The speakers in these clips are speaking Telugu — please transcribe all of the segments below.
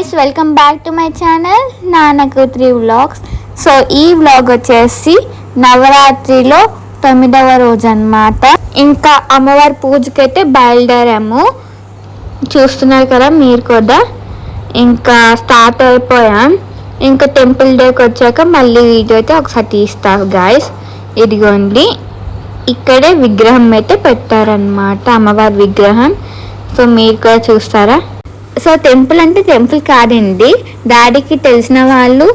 Guys, welcome back to my channel నాన్న కూతురి వ్లాగ్స్. సో ఈ వ్లాగ్ వచ్చేసి నవరాత్రిలో 9వ రోజు అన్నమాట. ఇంకా అమ్మవారి పూజకైతే బయలుదేరాము. చూస్తున్నారు కదా మీరు కూడా. ఇంకా స్టార్ట్ అయిపోయాం. ఇంకా టెంపుల్ డేకి వచ్చాక మళ్ళీ వీడియో అయితే ఒకసారి తీస్తాను గాయస్. ఇదిగోండి, ఇక్కడే విగ్రహం అయితే పెట్టారనమాట, అమ్మవారి విగ్రహం. సో మీరు కూడా చూస్తారా. సో టెంపుల్ అంటే టెంపుల్ కాదండి, డాడీకి తెలిసిన వాళ్ళు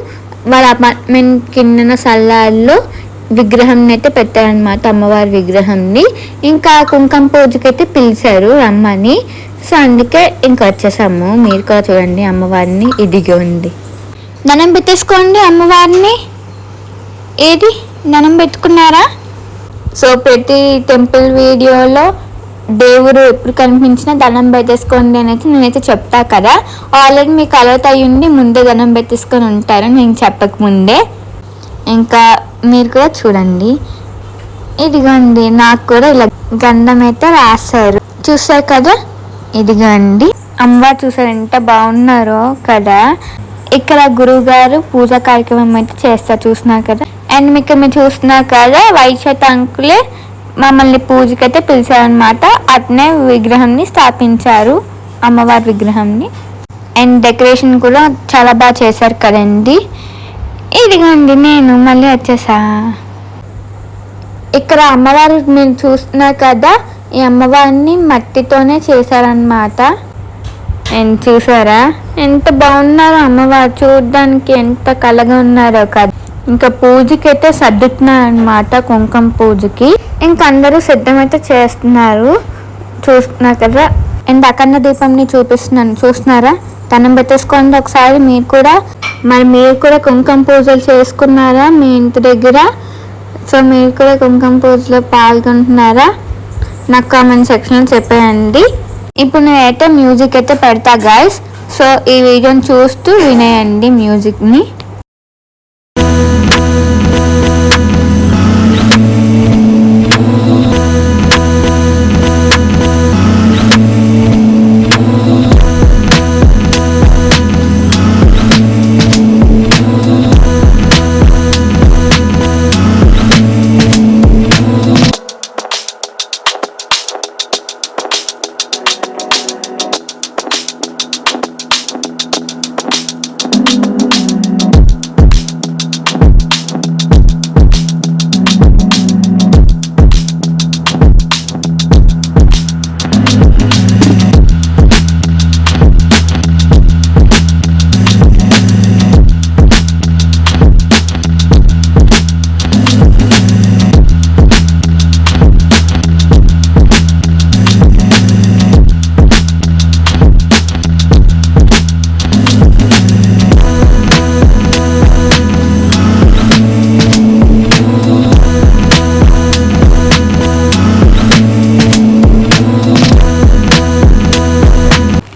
వాళ్ళ అపార్ట్మెంట్ కింద సల్లాల్లో విగ్రహం అయితే పెట్టారనమాట, అమ్మవారి విగ్రహంని. ఇంకా కుంకుమ పూజకి అయితే పిలిచారు రమ్మని. సో అందుకే ఇంకా వచ్చేసాము. మీరు కూడా చూడండి అమ్మవారిని. ఇదిగోండి, దండం పెట్టేసుకోండి అమ్మవారిని. ఏది దండం పెట్టుకున్నారా? సో ప్రతి టెంపుల్ వీడియోలో దేవుడు ఎప్పుడు కనిపించినా దండం పెట్టేసుకోండి అని అయితే నేనైతే చెప్తా కదా. ఆల్రెడీ మీకు అలవాటు అయ్యి ఉండి ముందే దండం పెట్టేసుకొని ఉంటారు నేను చెప్పకముందే. ఇంకా మీరు కూడా చూడండి. ఇదిగోండి, నాకు కూడా ఇలా గంధం అయితే రాశారు, చూసారు కదా. ఇదిగోండి, అమ్మవారు చూసారు ఎంత బాగున్నారో కదా. ఇక్కడ గురువు గారు పూజా కార్యక్రమం అయితే చేస్తారు, చూస్తున్నారు కదా. అండ్ మీకు మీరు చూస్తున్నారు కదా, వైశ్యత అంకులే మమ్మల్ని పూజకైతే పిలిచారనమాట. అట్నే విగ్రహాన్ని స్థాపించారు, అమ్మవారి విగ్రహాన్ని. అండ్ డెకరేషన్ కూడా చాలా బాగా చేశారు కదండి. ఇదిగోండి, నేను మళ్ళీ వచ్చేసా. ఇక్కడ అమ్మవారు మీరు చూస్తున్నారు కదా, ఈ అమ్మవారిని మట్టితోనే చేశారనమాట. అండ్ చూసారా ఎంత బాగున్నారో అమ్మవారు, చూడడానికి ఎంత కళగా ఉన్నారో కదా. ఇంకా పూజకి అయితే సర్దుతున్నారనమాట, కుంకుమ పూజకి. ఇంకా అందరూ సిద్ధమైతే చేస్తున్నారు, చూస్తున్నారు కదా. అండ్ అఖండ దీపంని చూపిస్తున్నాను, చూస్తున్నారా. దండం పెట్టేసుకోండి ఒకసారి మీరు కూడా. మరి మీరు కూడా కుంకుమ పూజలు చేసుకున్నారా మీ ఇంటి దగ్గర? సో మీరు కూడా కుంకుమ పూజలో పాల్గొంటున్నారా? నాకు కామెంట్ సెక్షన్లో చెప్పేయండి. ఇప్పుడు నేనైతే మ్యూజిక్ అయితే పెడతా గాయస్. సో ఈ వీడియోని చూస్తూ వినేయండి మ్యూజిక్ని.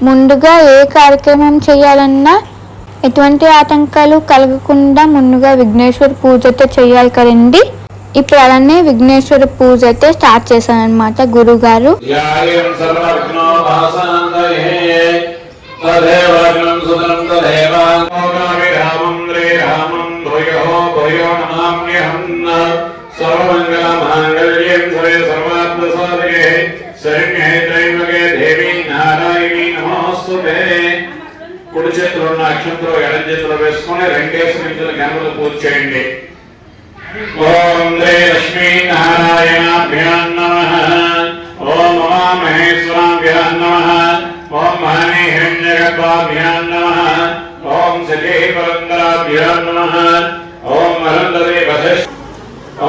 ముందుగా ఏ కార్యక్రమం చేయాలన్నా ఎటువంటి ఆటంకాలు కలగకుండా ముందుగా విఘ్నేశ్వర పూజ అయితే చేయాలి కదండి. ఇప్పుడు అలానే విఘ్నేశ్వర పూజ అయితే స్టార్ట్ చేశాను అనమాట గురువు గారు. కుడి చేతిలో ఉన్న అక్షంతో ఎడం చేతిలో వేసుకొని రెండేసి నిమిషాల జ్ఞానంలో పూజ చేయండి. ఓం శ్రీ లక్ష్మీ నారాయణాభ్యాం నమః. ఓం ఉమా మహేశ్వరాభ్యాం నమః. ఓం మహనీ హిరణ్యగర్భాభ్యాం నమః. ఓం సఖీ పరందరాభ్యాం నమః. ఓం మహందరీ వశిష్ఠ.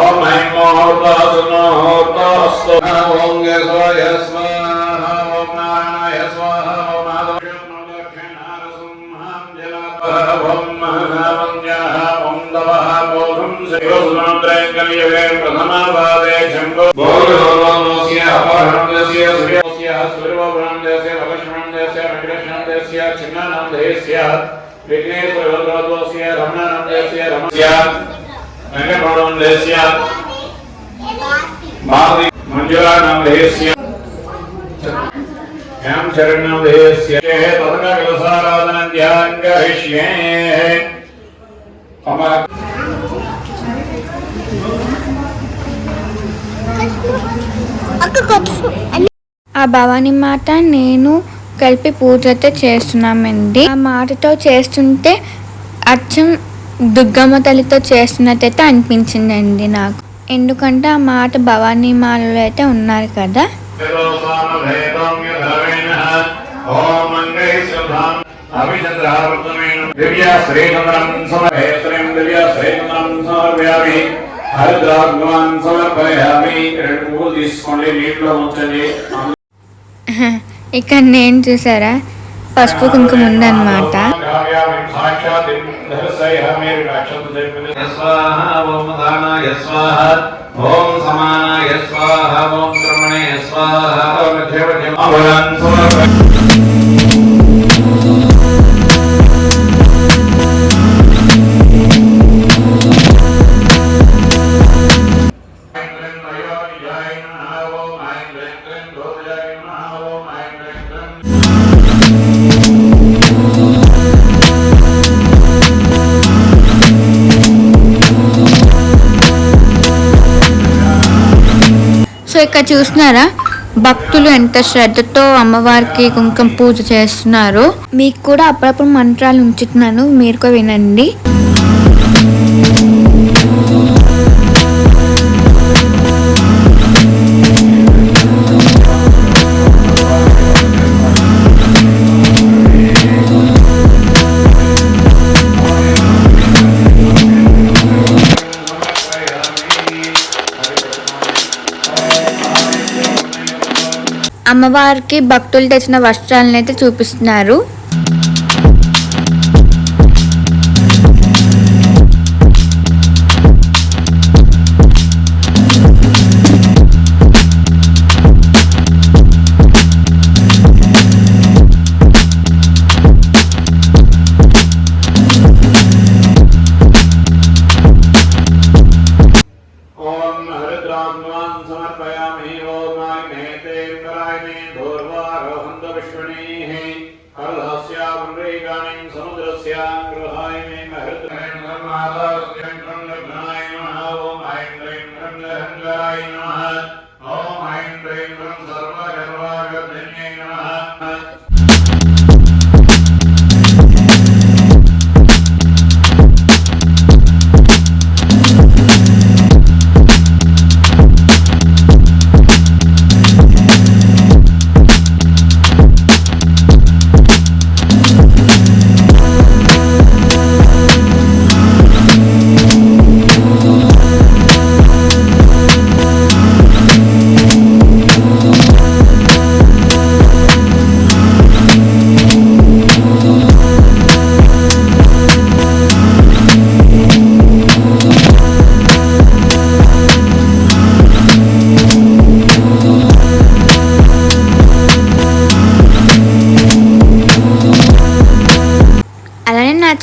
ఓం ఐం ముహూర్తోస్తు. ఓం యస్వాయ స్వాహ. ఓం నారాయణాయ స్వాహ. ఓం మాధవ. ఓం మహామంజః. ఓం దవః. ఓం శ్రీయోస్మంత్రేంకలియవే ప్రథమావాదే శంభో భోగోలోస్య అపహరణస్య సూర్యస్య సూర్యోభరణస్య భగశ్మణస్య వెంకటేశ్వరస్య చిన్ననందస్య విఘ్నేశ్వరవరదోస్య రమణనందస్య రమస్య వెంకటరమణస్య భారతి మంజులానందస్య यां शरणं देयस्य तदङ्गकलसाराधनं ध्यानं करिष्ये ఆ భవానీ మాట నేను కలిపి పూజ అయితే చేస్తున్నామండి. ఆ మాటతో చేస్తుంటే అచ్చం దుర్గమ్మ తల్లితో చేస్తున్నట్టయితే అనిపించిందండి నాకు. ఎందుకంటే ఆ మాట భవానీ మాలలో అయితే ఉన్నారు కదా. ఇక్కడ నేను చూసారా పసుపు కుంకుమ ఉందన్నమాట. ఓం సమానాయ స్వాహ ఓం బ్రహ్మణే స్వాహ సో ఇక్కడ చూస్తున్నారా భక్తులు ఎంత శ్రద్ధతో అమ్మవారికి కుంకుమ పూజ చేస్తున్నారు. మీకు కూడా అప్పుడప్పుడు మంత్రాలు ఉంచుతున్నాను, మీరు కూడా వినండి. అమ్మవారికి భక్తులు తెచ్చిన వస్త్రాలను అయితే చూపిస్తున్నారు.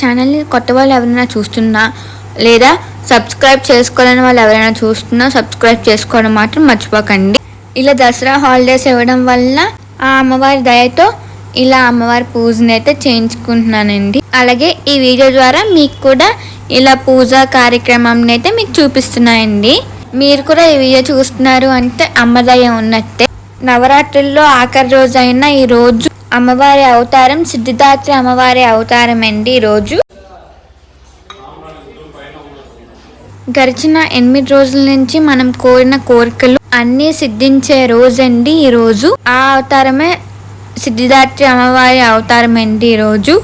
ఛానల్ని కొత్త వాళ్ళు ఎవరైనా చూస్తున్నా లేదా సబ్స్క్రైబ్ చేసుకోవాలని వాళ్ళు ఎవరైనా చూస్తున్నా సబ్స్క్రైబ్ చేసుకోవడం మాత్రం మర్చిపోకండి. ఇలా దసరా హాలిడేస్ ఇవ్వడం వల్ల ఆ అమ్మవారి దయతో ఇలా అమ్మవారి పూజని అయితే చేయించుకుంటున్నానండి. అలాగే ఈ వీడియో ద్వారా మీకు కూడా ఇలా పూజా కార్యక్రమం అయితే మీకు చూపిస్తున్నాయండి. మీరు కూడా ఈ వీడియో చూస్తున్నారు అంటే అమ్మదయ ఉన్నట్టే. నవరాత్రుల్లో ఆఖరి రోజు అయిన ఈ రోజు అమ్మవారి అవతారం సిద్ధిదాత్రి అమ్మవారి అవతారం అండి. ఈరోజు గడిచిన 8 రోజుల నుంచి మనం కోరిన కోరికలు అన్నీ సిద్ధించే రోజు అండి ఈరోజు. ఆ అవతారమే సిద్ధిదాత్రి అమ్మవారి అవతారం అండి ఈరోజు.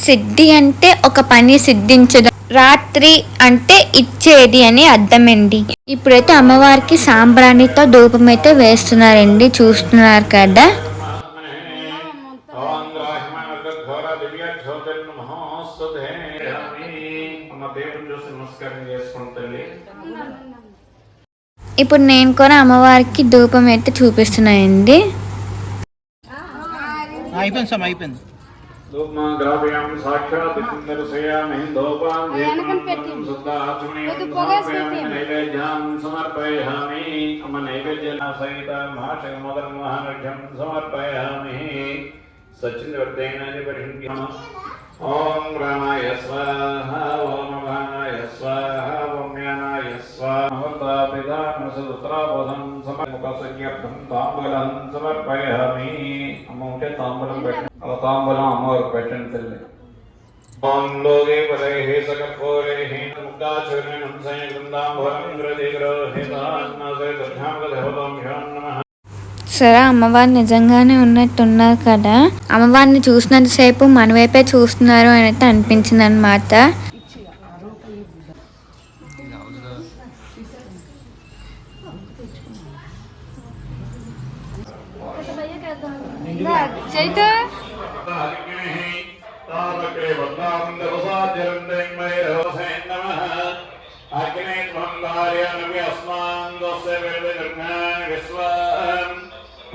సిద్ధి అంటే ఒక పని సిద్ధించడం, రాత్రి అంటే ఇచ్చేది అని అర్థం అండి. ఇప్పుడైతే అమ్మవారికి సాంబ్రాణితో ధూపం అయితే వేస్తున్నారండి, చూస్తున్నారు కదా. ఇప్పుడు నేను కూడా అమ్మవారికి ధూపం అయితే చూపిస్తున్నాయండి. धूपमाग्राभ्यां साक्षात् दर्शयामि धूपां दीपं शुद्धात्मनीं समर्पयामि नैवेद्यां समर्पयामि मम नैवेद्यसहितं महाशयमोदरमहानघ्यं समर्पयामि सचिनवर्तेन परिषद्यम् ॐ रामाय स्वाहा ॐ भानाय स्वाहा ॐ ज्ञानाय स्वाहा पितामसुत्राबोधं समर्पसज्ञर्थं ताम्बूलं समर्पयामि अम्मोटे ताम्बूलं పెట్టండి ताम्बूलं अम्मवाరికి పెట్టండి తల్లి ॐ लोके पदैः सकर्पूरैः मुक्ताचूर्णं संयुक्ताम्बूलं ग्रदिग्रहितान्नसे दध्यामगधवतं नमः సరే అమ్మవారు నిజంగానే ఉన్నట్టున్నారు కదా, అమ్మవారిని చూసినంతసేపు మన వైపే చూస్తున్నారు అని అయితే అనిపించింది అనమాట.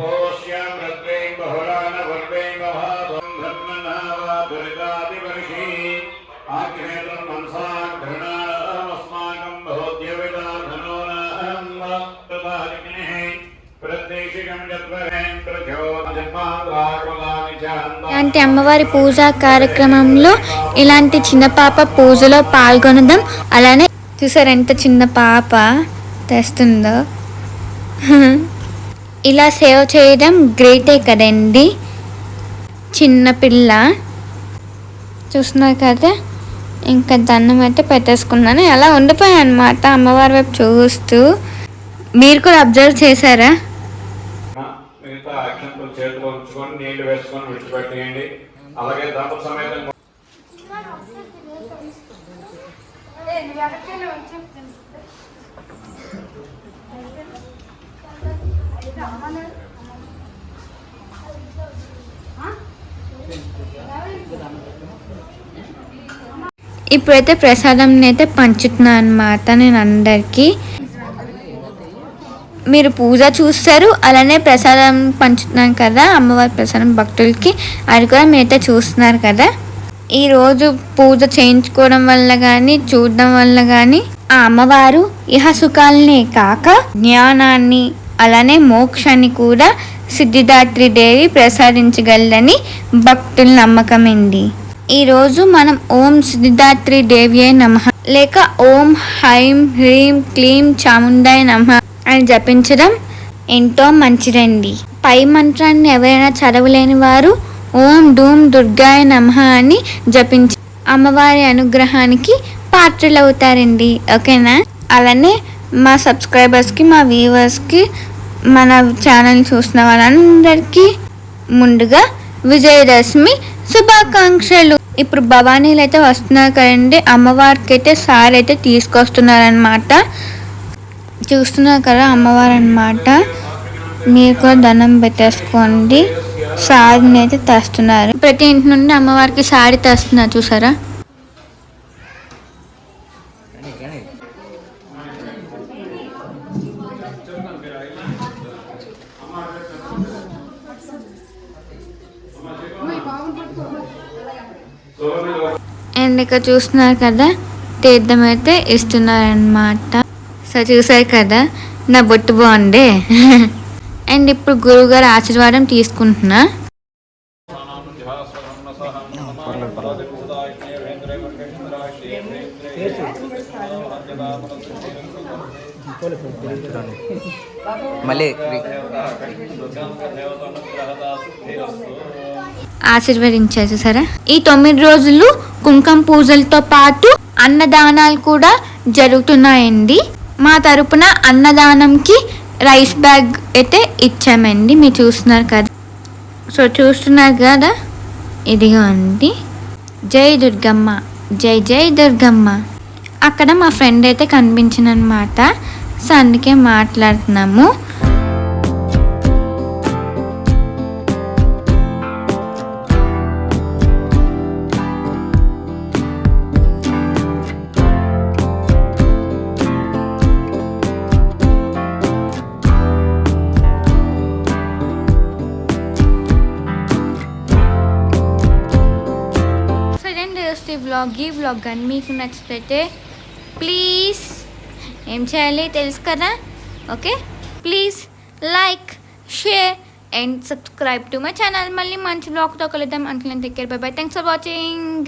पोष्यां रत्वें बहुलान वर्वें महाभं धर्मनावा दुरितादिवर्षि आग्नेत्रं मनसां घृणामस्माकं भवद्यविदाधनोनाहं तदाग्नेः प्रत्येशिकं यद्वरें प्रचोदजन्माद्राकुलानि च ఇలాంటి అమ్మవారి పూజా కార్యక్రమంలో ఇలాంటి చిన్న పాప పూజలో పాల్గొనడం, అలానే చూసారు ఎంత చిన్న పాప తెస్తుందో. ఇలా సేవ చేయడం గ్రేటే కదండి. చిన్న పిల్ల చూస్తున్నారు కదా, ఇంకా దండం అయితే పెట్టేసుకున్నాను, అలా ఉండిపోయాను అనమాట అమ్మవారి వైపు చూస్తూ. మీరు కూడా అబ్జర్వ్ చేశారా? మిగతా అక్షంతలు చేతిలో ఉంచుకొని నీళ్లు వేసుకొని విడిచిపెట్టేయండి. అలాగే దంపతి సమేతంగా ఇప్పుడైతే ప్రసాదం అయితే పంచుతున్నా అనమాట నేను అందరికీ. మీరు పూజ చూస్తారు, అలానే ప్రసాదం పంచుతున్నాను కదా, అమ్మవారి ప్రసాదం భక్తులకి, అది కూడా మీరైతే చూస్తున్నారు కదా. ఈరోజు పూజ చేయించుకోవడం వల్ల కానీ చూడడం వల్ల కానీ ఆ అమ్మవారు ఇహ సుఖాలనే కాక జ్ఞానాన్ని అలానే మోక్షాన్ని కూడా సిద్ధిదాత్రి దేవి ప్రసాదించగలదని భక్తుల నమ్మకమండి. ఈరోజు మనం ఓం సిద్ధిదాత్రి దేవియే నమః లేక ఓం హైం హ్రీం క్లీం చాముండాయ నమః అని జపించడం ఎంతో మంచిదండి. పై మంత్రాన్ని ఎవరైనా చదవలేని వారు ఓం డూమ్ దుర్గాయ నమః అని జపించి అమ్మవారి అనుగ్రహానికి పాత్రలవుతారండి. ఓకేనా? అలానే మా సబ్స్క్రైబర్స్కి, మా వ్యూవర్స్కి, మన ఛానల్ చూసిన వాళ్ళందరికీ ముందుగా విజయదశమి శుభాకాంక్షలు. ఇప్పుడు భవానీలు అయితే వస్తున్నారు కదండి, అమ్మవారికి అయితే సారి అయితే తీసుకొస్తున్నారనమాట. చూస్తున్నారు కదా అమ్మవారు అనమాట. మీరు కూడా దండం పెట్టేసుకోండి. సారీని అయితే తెస్తున్నారు, ప్రతి ఇంటి నుండి అమ్మవారికి సారీ తెస్తున్నారు చూసారా. అండ్ ఇక్కడ చూస్తున్నారు కదా తీర్థం అయితే ఇస్తున్నారనమాట. సో చూసారు కదా నా బొట్టు బాగుంది. అండ్ ఇప్పుడు గురువుగారు ఆశీర్వాదం తీసుకుంటున్నా. ఆశీర్వదించారు చూసారా. ఈ 9 రోజులు కుంకుమ పూజలతో పాటు అన్నదానాలు కూడా జరుగుతున్నాయండి. మా తరపున అన్నదానంకి రైస్ బ్యాగ్ అయితే ఇచ్చామండి, మీరు చూస్తున్నారు కదా. సో చూస్తున్నారు కదా, ఇదిగో అండి. జై దుర్గమ్మ, జై జై దుర్గమ్మ. అక్కడ మా ఫ్రెండ్ అయితే కనిపించిందనమాట. సో అందుకే మాట్లాడుతున్నాము. ఈ వ్లాగ్ కానీ మీకు నచ్చితే ప్లీజ్ ఏం చేయాలి తెలుసు కదా. Okay, please like, share and subscribe to my channel. మళ్ళీ మంచి వ్లాగ్తో కలుద్దాం. అంటున్నాను, take care, by by, thanks for watching.